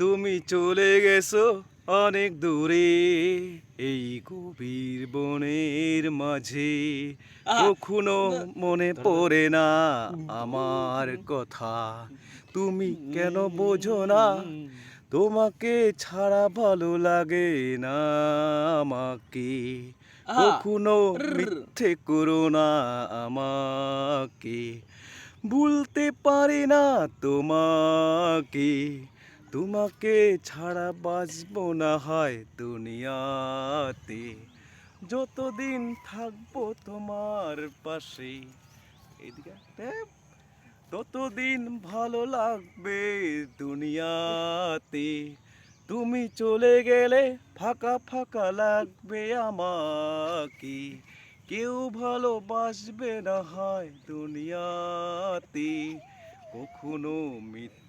তুমি চলে গেছো অনেক দূরে এই গভীর বনের মাঝে, কখনো মনে পড়ে না আমার কথা। তুমি কেন বোঝো না তোমাকে ছাড়া ভালো লাগে না আমাকে। কখনো মিথ্যে করো না আমাকে, ভুলতে পারি না তোমাকে। তোমাকে ছাড়া বাঁচবো না হয় দুনিয়াতে, যতদিন থাকবো তোমার পাশে। এইদিকে ততদিন ভালো লাগবে দুনিয়াতে। তুমি চলে গেলে ফাঁকা ফাঁকা লাগবে আমাকে, কেউ ভালোবাসবে না হয় দুনিয়াতে, কখনো মিথ্যে